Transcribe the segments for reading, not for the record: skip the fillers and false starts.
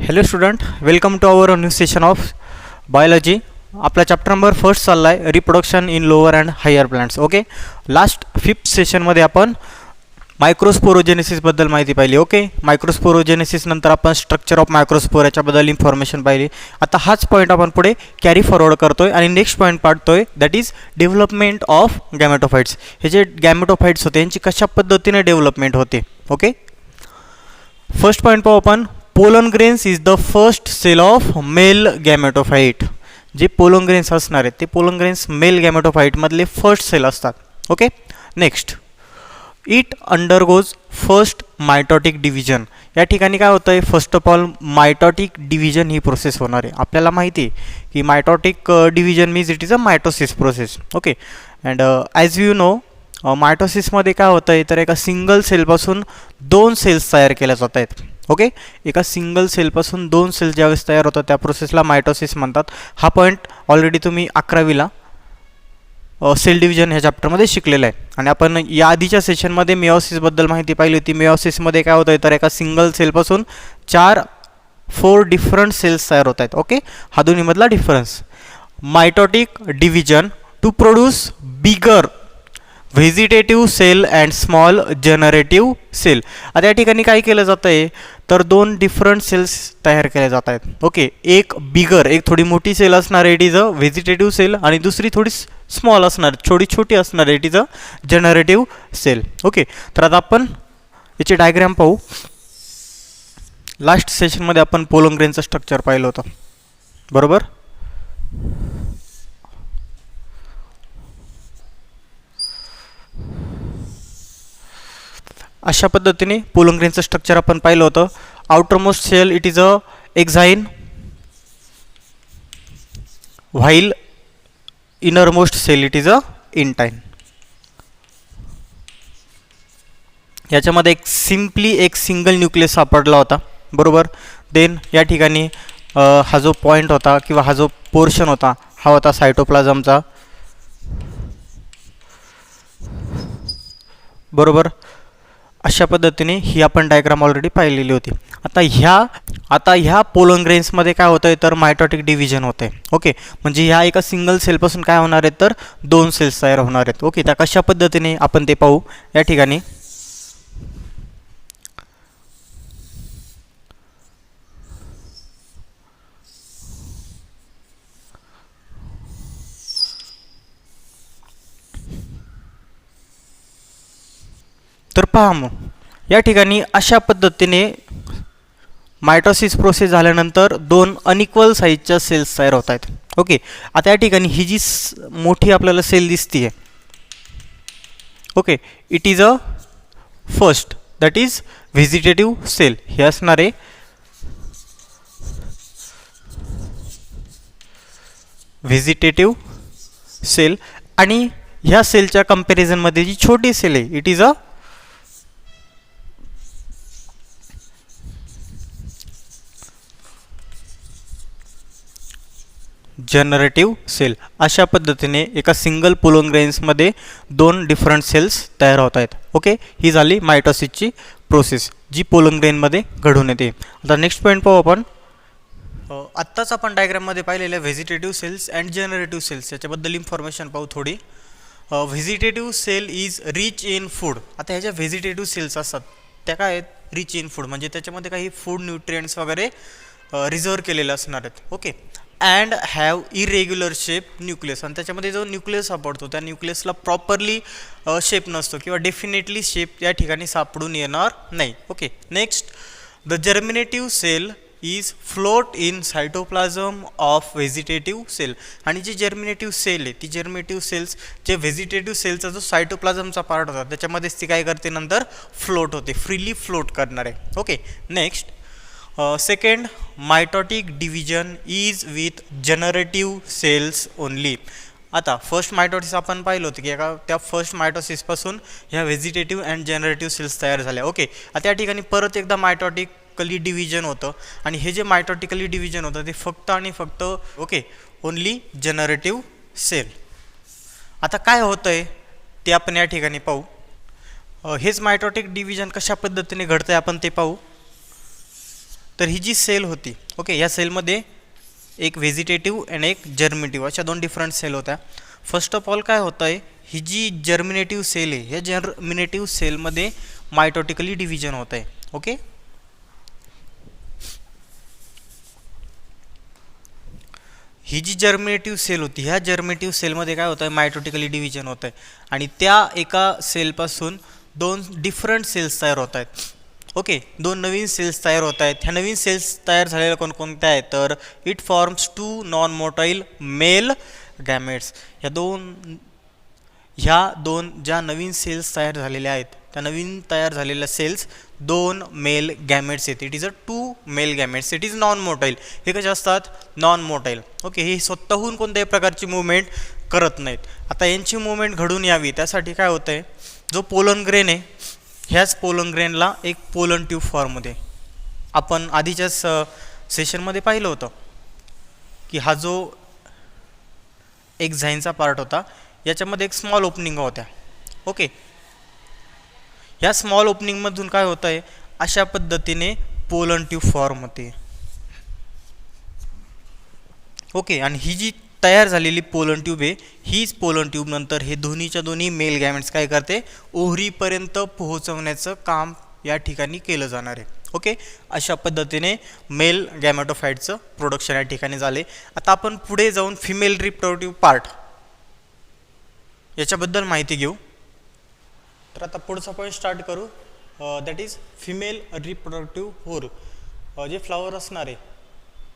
Hello student, welcome to our new session of biology. आपला chapter number first चालला आहे reproduction in lower and higher plants. Okay, last fifth सेशनमध्ये आपण मायक्रोस्पोरोजेनेसिसबद्दल माहिती पाहिली. ओके, मायक्रोस्पोरोजेनेसिस नंतर आपण स्ट्रक्चर ऑफ मायक्रोस्पोर याच्याबद्दल इन्फॉर्मेशन पाहिली. आता हाच पॉईंट आपण पुढे कॅरी फॉरवर्ड करतोय आणि नेक्स्ट पॉईंट पाहतोय, दॅट इज डेव्हलपमेंट ऑफ गॅमेटोफाइट्स. हे जे गॅमेटोफाइट्स होते यांची कशा पद्धतीने डेव्हलपमेंट होते. ओके, फर्स्ट पॉईंट पाहू आपण. Pollen grains is the first cell of male gametophyte. जे पोलन ग्रेन्स असणार आहेत ते पोलन ग्रेन्स मेल गॅमेटोफाइटमधले फर्स्ट सेल असतात. Okay, next, it undergoes first mitotic division. या ठिकाणी काय होतं आहे, first of all mitotic division ही प्रोसेस होणार आहे. आपल्याला माहिती आहे की mitotic division means it is a mitosis process. Okay, and as you know मायटोसिसमध्ये काय होतं आहे, तर एका सिंगल सेलपासून दोन सेल्स तयार केल्या जात आहेत. ओके, एका सिंगल सेलपासून दोन सेल्स ज्यावेळेस तयार होतात त्या प्रोसेसला मायटोसिस म्हणतात. हा पॉईंट ऑलरेडी तुम्ही 11वीला सेल डिव्हिजन ह्या चॅप्टरमध्ये शिकलेलं आहे. आणि आपण या आधीच्या सेशनमध्ये मेओसिसबद्दल माहिती पाहिली होती. मेओसिसमध्ये काय होतं आहे, तर एका सिंगल सेलपासून 4 डिफरंट सेल्स तयार होत आहेत. ओके, हा दोन्हीमधला difference. Mitotic division to produce bigger vegetative cell and small generative cell. आता या ठिकाणी काय केलं जातं आहे, तर दोन डिफरंट सेल्स तयार केले जात आहेत. ओके, एक बिगर, एक थोडी मोठी सेल असणार, it is a vegetative cell, आणि दुसरी थोडी स्मॉल असणार, थोडी छोटी असणार, it is a generative cell. Okay, तर आता आपण याचे डायग्राम पाहू. लास्ट सेशनमध्ये आपण पोलन ग्रेनचं स्ट्रक्चर पाहिलं होतं, बरोबर. अशा पद्धतीने पोलन ग्रेनचं स्ट्रक्चर आपण पाहिलं होतं. Outermost cell it is a exine, while innermost cell it is a intine. याच्यामध्ये एक सिंगल न्यूक्लियस सापडला होता, बरोबर. देन या ठिकाणी हा जो पॉईंट होता किंवा हा जो पोर्शन होता हा होता सायटोप्लाझमचा, बरोबर. अशा पद्धतीने ही आपण डायग्राम ऑलरेडी पाहिलेली होती. आता ह्या पोलन ग्रेन्समध्ये काय होतं आहे, तर मायटॉटिक डिव्हिजन होते. ओके, म्हणजे ह्या एका सिंगल सेलपासून काय होणार आहेत, तर दोन सेल्स तयार होणार आहेत. ओके, त्या कशा पद्धतीने आपण ते पाहू. या ठिकाणी तर पहा, मग या ठिकाणी अशा पद्धतीने मायटोसिस प्रोसेस झाल्यानंतर दोन अनइक्वल साईजच्या सेल्स तयार होत आहेत. ओके, आता या ठिकाणी ही जी मोठी आपल्याला सेल दिसते, okay, it is a first, that is vegetative cell. हे असणारे व्हेजिटेटिव्ह सेल, आणि ह्या सेलच्या कंपॅरिझनमध्ये जी छोटी सेल आहे it is a generative cell. अशा पद्धतीने एका सिंगल पोलन ग्रेन्समध्ये दोन डिफरंट सेल्स तयार होत आहेत. ओके, ही झाली मायटोसिसची प्रोसेस जी पोलन ग्रेनमध्ये घडून येते. आता नेक्स्ट पॉईंट पाहू आपण. आत्ताच आपण डायग्राममध्ये पाहिलेल्या vegetative cells and generative cells याच्याबद्दल इन्फॉर्मेशन पाहू थोडी. Vegetative cell is rich in food. आता ह्या ज्या व्हेजिटेटिव्ह सेल्स असतात त्या काय आहेत, रिच इन फूड, म्हणजे त्याच्यामध्ये काही फूड न्यूट्रिएंट्स वगैरे रिझर्व केलेले असणार आहेत. Okay, and have irregular shape nucleus. आणि त्याच्यामध्ये जो न्यूक्लियस सापडतो त्या न्यूक्लियसला प्रॉपरली शेप नसतो किंवा डेफिनेटली शेप या ठिकाणी सापडून येणार नाही. Okay, next, the germinative cell is float in cytoplasm of vegetative cell. आणि जी जर्मिनेटिव्ह सेल आहे ती जर्मिनेटिव्ह सेल्स जे व्हेजिटेटिव्ह सेलचा जो सायटोप्लाझमचा पार्ट होता त्याच्यामध्येच ती काय करते, नंतर फ्लोट होते, फ्रीली फ्लोट करणार आहे. Okay, next, second, mitotic division is with generative cells only. आता फर्स्ट मायटोसिस आपण पाहिलं होतं की त्या फर्स्ट मायटोसिसपासून ह्या व्हेजिटेटिव्ह अँड जनरेटिव्ह सेल्स तयार झाल्या. ओके, आता या ठिकाणी परत एकदा मायटॉटिकली डिव्हिजन होतं, आणि हे जे मायटॉटिकली डिव्हिजन होतं ते फक्त आणि फक्त ओके ओनली जनरेटिव्ह सेल. आता काय होतं आहे ते आपण या ठिकाणी पाहू. हेच मायटोटिक डिव्हिजन कशा पद्धतीने घडतंय आपण ते पाहू. तर ही जी सेल होती, ओके, या सेलमध्ये एक व्हेजिटेटिव्ह आणि एक जर्मिनेटिव्ह अशा दोन डिफरंट सेल होत्या. फर्स्ट ऑफ ऑल काय होतं आहे, ही जी जर्मिनेटिव्ह सेल आहे, या जर्मिनेटिव्ह सेलमध्ये मायटोटिकली डिव्हिजन होत आहे. ओके, ही जी जर्मिनेटिव्ह सेल होती, ह्या जर्मिनेटिव्ह सेलमध्ये काय होतं आहे, मायटोटिकली डिव्हिजन होतं आहे आणि त्या एका सेलपासून दोन डिफरंट सेल्स तयार होत आहेत. ओके, दोन नवीन सेल्स तयार होत आहेत. ह्या नवीन सेल्स तयार झालेल्या कोणकोणत्या आहेत, तर it forms 2 non motile male gametes. ह्या दोन ज्या नवीन सेल्स तयार झालेल्या आहेत, त्या नवीन तयार झालेल्या सेल्स दोन मेल गॅमेट्स आहेत. It is a 2 male gametes. It is non motile. हे कसे असतात, नॉन मोटाईल. ओके, हे स्वतःहून कोणत्याही प्रकारची मुवमेंट करत नाहीत. आता यांची मुवमेंट घडून यावी त्यासाठी काय होतं आहे, जो पोलन ग्रेन आहे, ह्याच पोलन ग्रेनला एक पोलन ट्यूब फॉर्म होते. आपण आधीच्याच सेशनमध्ये पाहिलं होतं की हा जो एक झाईनचा पार्ट होता, याच्यामध्ये एक स्मॉल ओपनिंग होत्या. ओके, या स्मॉल ओपनिंगमधून काय होतं आहे, अशा पद्धतीने पोलन ट्यूब फॉर्म होते. ओके, आणि ही जी तयार झालेली पोलन ट्यूब आहे, हीच पोलन ट्यूब नंतर हे दोन्हीच्या दोन्ही मेल गॅमेट्स काय करते, ओव्हरीपर्यंत पोहोचवण्याचं काम या ठिकाणी केलं जाणार आहे. ओके, अशा पद्धतीने मेल गॅमेटोफाइटचं प्रोडक्शन या ठिकाणी झाले. आता आपण पुढे जाऊन फिमेल रिप्रोडक्टिव्ह पार्ट याच्याबद्दल माहिती घेऊ. तर आता पुढचा पॉईंट स्टार्ट करू. That is female reproductive whorl. जे फ्लॉवर असणार आहे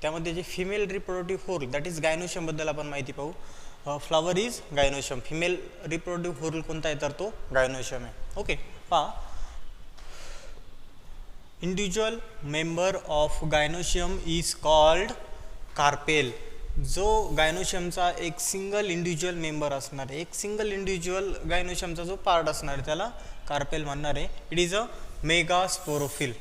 त्यामध्ये जे female reproductive whorl, that is गायनोशियमबद्दल आपण माहिती पाहू. Flower is gynoecium. Female reproductive whorl कोणता आहे, तर तो गायनोशियम आहे. ओके, पहा, individual member of gynoecium is called carpel. जो गायनोशियमचा एक सिंगल इंडिव्हिज्युअल मेंबर असणार आहे, एक सिंगल इंडिव्हिज्युअल गायनोशियमचा जो पार्ट असणार आहे त्याला कार्पेल म्हणणार आहे. It is a megasporophyll.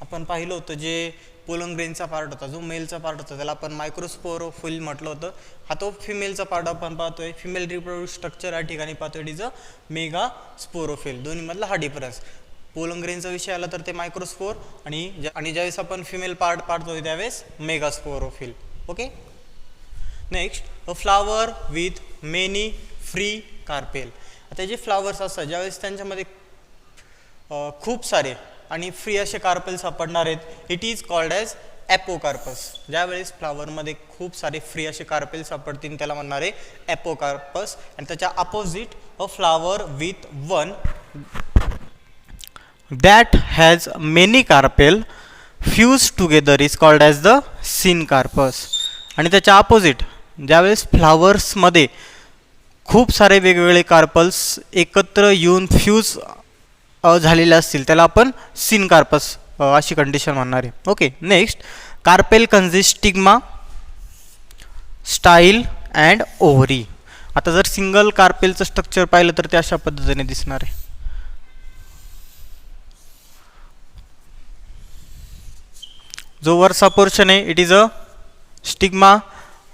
आपण पाहिलं होतं जे पोलन ग्रेनचा पार्ट होता, जो मेलचा पार्ट होता, त्याला आपण मायक्रोस्पोरोफिल म्हटलं होतं. हा तो फिमेलचा पार्ट आपण पाहतोय. फिमेल रिप्रोडक्टिव्ह स्ट्रक्चर या ठिकाणी पाहतोय. It is a megasporophyll. दोन्हीमधला हा डिफरन्स. पोलन ग्रेनचा विषय आला तर ते मायक्रोस्पोर आणि ज्यावेळेस आपण फिमेल पार्ट पाहतोय त्यावेळेस megasporophyll. Okay, next, a flower with many free carpel. आता जे फ्लावर्स असतात ज्यावेळेस त्यांच्यामध्ये खूप सारे आणि फ्री असे कार्पेल सापडणार आहेत, इट इज कॉल्ड ॲज ॲपोकार्पस. ज्यावेळेस फ्लावरमध्ये खूप सारे फ्री असे कार्पेल सापडतील त्याला म्हणणार आहे ॲपोकार्पस. आणि त्याच्या opposite a flower with one that has many carpel fuse together is called as the syncarpous. आणि त्याच्या अपोजिट ज्यावेळेस फ्लावर्समध्ये खूप सारे वेगवेगळे कार्पल्स एकत्र येऊन फ्यूज झालेले असतील त्याला आपण सिनकार्पस अशी कंडिशन म्हणणार आहे. Okay, next, carpel consist stigma, style and ovary. आता जर सिंगल कार्पेलचं स्ट्रक्चर पाहिलं तर ते अशा पद्धतीने दिसणार आहे. जो वरचा पोर्शन आहे इट इज अ स्टिग्मा.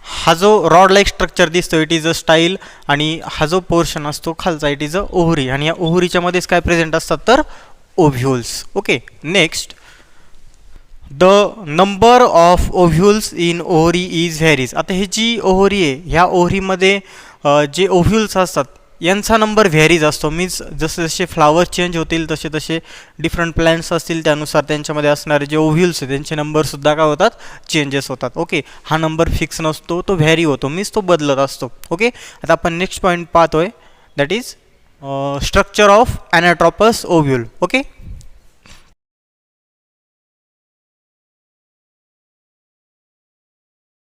हा जो रॉड लाईक स्ट्रक्चर दिसतो इट इज अ स्टाईल. आणि हा जो पोर्शन असतो खालचा इट इज अ ओव्हरी. आणि या ओव्हरीच्या मध्येच काय प्रेझेंट असतात, तर ovules. Okay, next, the number of ovules in ovary is varies. आता ही जी ओव्हरी आहे ह्या ओव्हरीमध्ये जे ओव्ह्युल्स असतात यांचा नंबर व्हॅरीज असतो. मीन्स जसे जसे फ्लावर चेंज होतील तसे तसे डिफरंट प्लॅन्ट्स असतील त्यानुसार त्यांच्यामध्ये असणारे जे ओव्ह्युल्स आहेत त्यांचे नंबरसुद्धा काय होतात, चेंजेस होतात. ओके, हा नंबर फिक्स नसतो, तो व्हॅरी होतो, मीन्स तो बदलत असतो. ओके, आता आपण नेक्स्ट पॉईंट पाहतोय, that is structure of anatropous ovule. Okay,